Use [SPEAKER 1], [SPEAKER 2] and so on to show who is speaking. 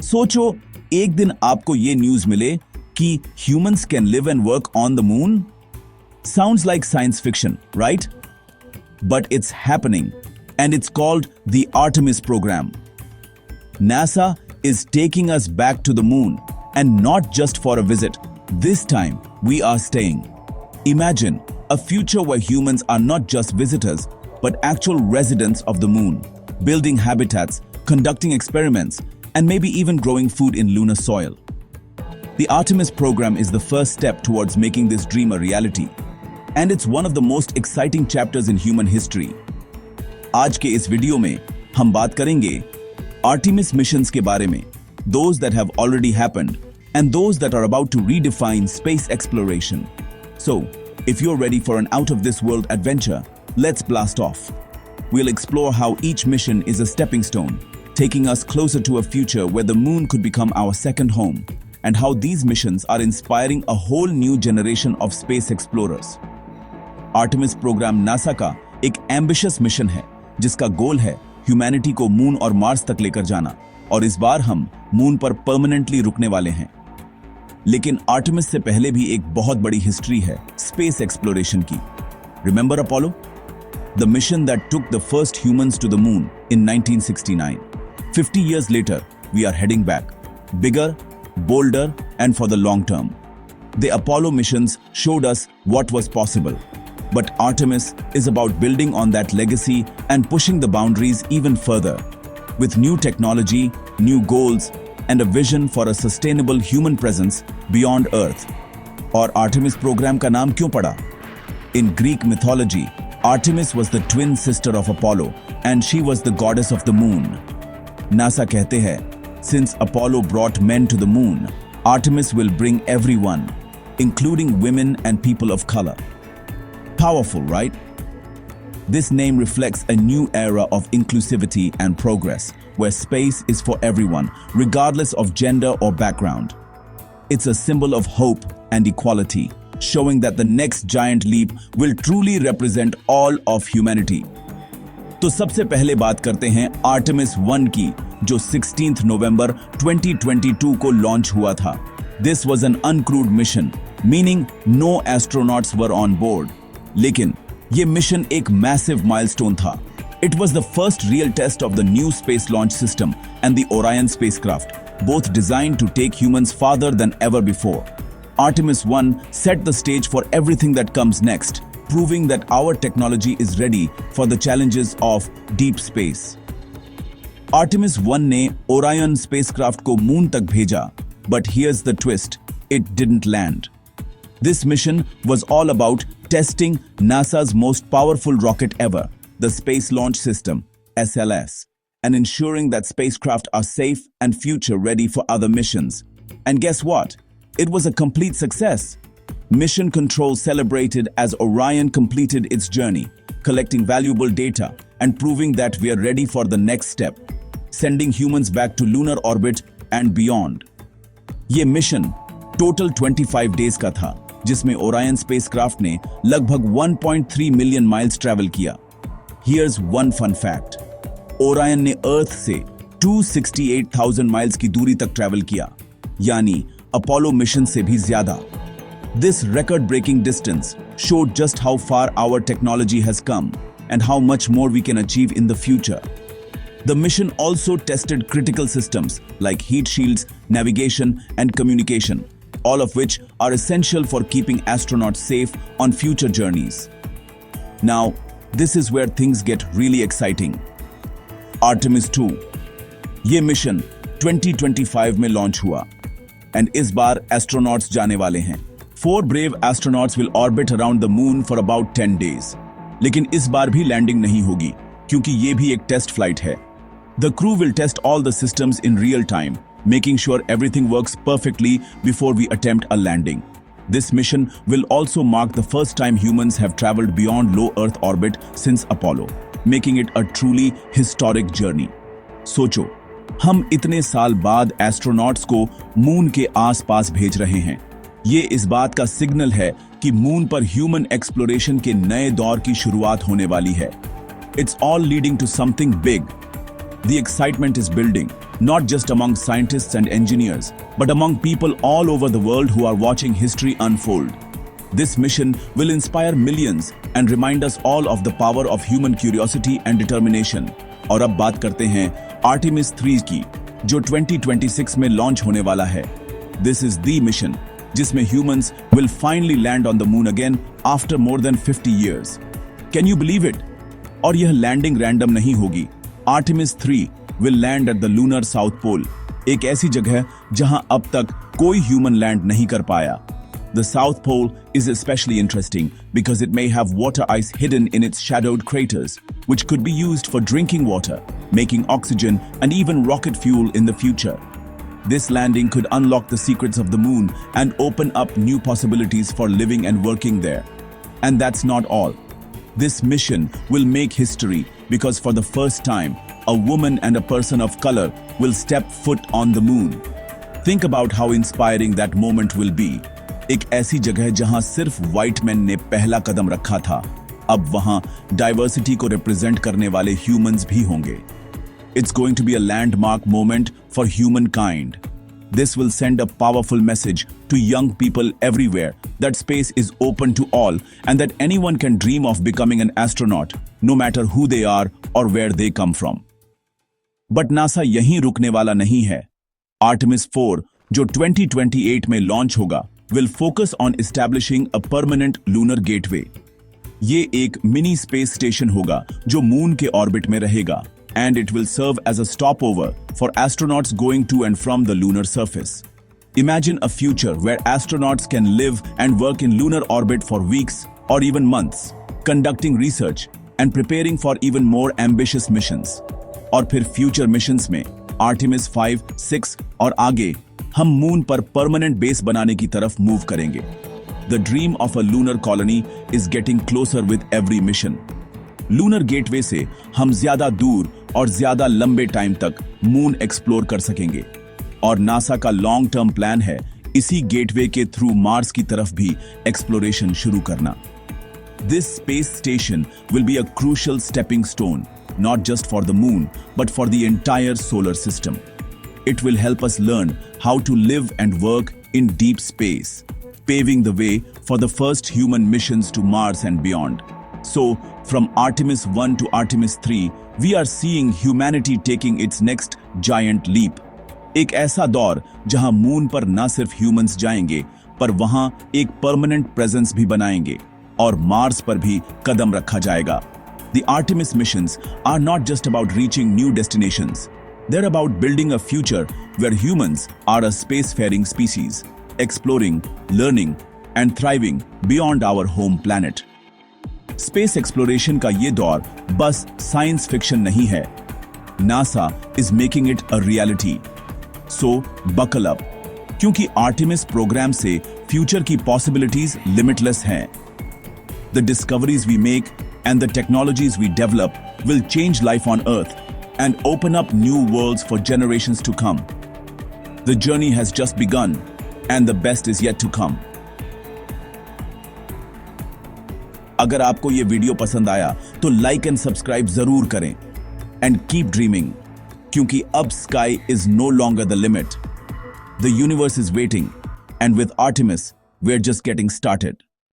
[SPEAKER 1] सोचो, एक दिन आपको ये न्यूज मिले कि humans can live and work on the moon. Sounds like science fiction, right? But it's happening, and it's called the Artemis program. NASA is taking us back to the moon, and not just for a visit. This time, we are staying. Imagine a future where humans are not just visitors, but actual residents of the moon, building habitats, conducting experiments, and maybe even growing food in lunar soil. The Artemis program is the first step towards making this dream a reality. And it's one of the most exciting chapters in human history. आज के इस video में हम बात करेंगे Artemis missions के बारे में, those that have already happened and those that are about to redefine space exploration. So, if you're ready for an out-of-this-world adventure, let's blast off. We'll explore how each mission is a stepping stone, taking us closer to a future where the moon could become our second home, and how these missions are inspiring a whole new generation of space explorers. Artemis programme NASA का एक ambitious mission है जिसका गोल है humanity को moon और Mars तक लेकर जाना, और इस बार हम मून पर परमानेंटली रुकने वाले हैं। लेकिन आर्टेमिस से पहले भी एक बहुत बड़ी हिस्ट्री है स्पेस एक्सप्लोरेशन की। Remember Apollo, the mission that took the first humans to the moon in 1969। 50 years later, we are heading back, bigger, bolder, and for the long term. The Apollo missions showed us what was possible. But Artemis is about building on that legacy and pushing the boundaries even further. With new technology, new goals, and a vision for a sustainable human presence beyond Earth. और Artemis program का नाम क्यों पड़ा? In Greek mythology, Artemis was the twin sister of Apollo, and she was the goddess of the moon. NASA कहते हैं, since Apollo brought men to the moon, Artemis will bring everyone, including women and people of color. Powerful, right? This name reflects a new era of inclusivity and progress, where space is for everyone, regardless of gender or background. It's a symbol of hope and equality, showing that the next giant leap will truly represent all of humanity. तो सबसे पहले बात करते हैं Artemis 1 की, जो 16 नवंबर 2022 को launch हुआ था. This was an uncrewed mission, meaning no astronauts were on board. लेकिन ये मिशन एक मैसिव माइलस्टोन था. It was the first real test of the new space launch system and the Orion spacecraft, both designed to take humans farther than ever before. Artemis 1 set the stage for everything that comes next, proving that our technology is ready for the challenges of deep space. Artemis 1 ने Orion spacecraft को moon तक भेजा, but here's the twist: it didn't land. This mission was all about testing NASA's most powerful rocket ever, the Space Launch System, SLS, and ensuring that spacecraft are safe and future-ready for other missions. And guess what? It was a complete success. Mission Control celebrated as Orion completed its journey, collecting valuable data and proving that we are ready for the next step, sending humans back to lunar orbit and beyond. ये mission total 25 days का था, जिसमें Orion spacecraft ने लगभग 1.3 million miles travel किया. Here's one fun fact. Orion ने अर्थ से 268,000 miles की दूरी तक ट्रैवल किया, यानी अपोलो मिशन से भी ज्यादा. This record-breaking distance showed just how far our technology has come and how much more we can achieve in the future. The mission also tested critical systems like heat shields, navigation, and communication, all of which are essential for keeping astronauts safe on future journeys. Now, this is where things get really exciting. Artemis 2. ये mission 2025 में launch हुआ, and इस बार astronauts जाने वाले हैं. 4 brave astronauts will orbit around the moon for about 10 days. लेकिन इस बार भी लैंडिंग नहीं होगी, क्योंकि ये भी एक टेस्ट फ्लाइट है. The crew will test all the systems in real time, making sure everything works perfectly before we attempt a landing. This mission will also mark the first time humans have traveled beyond low Earth orbit since Apollo, making it a truly historic journey. सोचो, हम इतने साल बाद astronauts को moon के आसपास भेज रहे हैं. ये इस बात का सिग्नल है कि मून पर ह्यूमन एक्सप्लोरेशन के नए दौर की शुरुआत होने वाली है. It's all leading to something big. The excitement is building, not just among scientists and engineers, but among people all over the world who are watching history unfold. This mission will inspire millions and remind us all of the power of human curiosity and determination. और अब बात करते हैं Artemis 3 की, जो 2026 में launch होने वाला है। This is the mission, जिसमें humans will finally land on the moon again after more than 50 years. Can you believe it? और यह लैंडिंग रैंडम नहीं होगी। Artemis 3 will land at the lunar south pole, एक ऐसी जगह जहां अब तक कोई ह्यूमन लैंड नहीं कर पाया। The South Pole is especially interesting because it may have water ice hidden in its shadowed craters, which could be used for drinking water, making oxygen, and even rocket fuel in the future. This landing could unlock the secrets of the moon and open up new possibilities for living and working there. And that's not all. This mission will make history because for the first time, a woman and a person of color will step foot on the moon. Think about how inspiring that moment will be. एक ऐसी जगह जहां सिर्फ white man ने पहला कदम रखा था, अब वहां डाइवर्सिटी को रिप्रेजेंट करने वाले ह्यूमंस भी होंगे। It's going to be a landmark moment for humankind. This will send a powerful message to young people everywhere that space is open to all and that anyone can dream of becoming an astronaut, no matter who they are or where they come from. But NASA यहीं रुकने वाला नहीं है। Artemis 4, जो 2028 में launch होगा, will focus on establishing a permanent lunar gateway. ये एक मिनी स्पेस स्टेशन होगा जो मून के ऑर्बिट में रहेगा, and it will serve as a stopover for astronauts going to and from the lunar surface. Imagine a future where astronauts can live and work in lunar orbit for weeks or even months, conducting research and preparing for even more ambitious missions. और फिर future missions में Artemis 5, 6 और आगे हम moon पर permanent base बनाने की तरफ मूव करेंगे। The dream of a lunar colony is getting closer with every mission. Lunar gateway से हम ज्यादा दूर और ज्यादा लंबे टाइम तक मून एक्सप्लोर कर सकेंगे और नासा का लॉन्ग टर्म प्लान है इसी गेटवे के थ्रू मार्स की तरफ भी एक्सप्लोरेशन शुरू करना। This space station will be a crucial stepping stone, not just for the moon, but for the entire solar system. It will help us learn how to live and work in deep space, paving the way for the first human missions to Mars and beyond. So, from Artemis 1 to Artemis 3, we are seeing humanity taking its next giant leap. एक ऐसा दौर जहां moon पर न सिर्फ humans जाएंगे, पर वहां एक परमानेंट प्रेजेंस भी बनाएंगे और मार्स पर भी कदम रखा जाएगा। The Artemis missions are not just about reaching new destinations. They're about building a future where humans are a spacefaring species, exploring, learning, and thriving beyond our home planet. Space exploration का ये दौर बस science fiction नहीं है। NASA is making it a reality. So, buckle up, क्योंकि Artemis programme से future की possibilities limitless हैं। The discoveries we make and the technologies we develop will change life on Earth and open up new worlds for generations to come. The journey has just begun, and the best is yet to come. अगर आपको ये video पसंद आया तो like and subscribe जरूर करें and keep dreaming, क्योंकि अब sky is no longer the limit. The universe is waiting, and with Artemis, we're just getting started.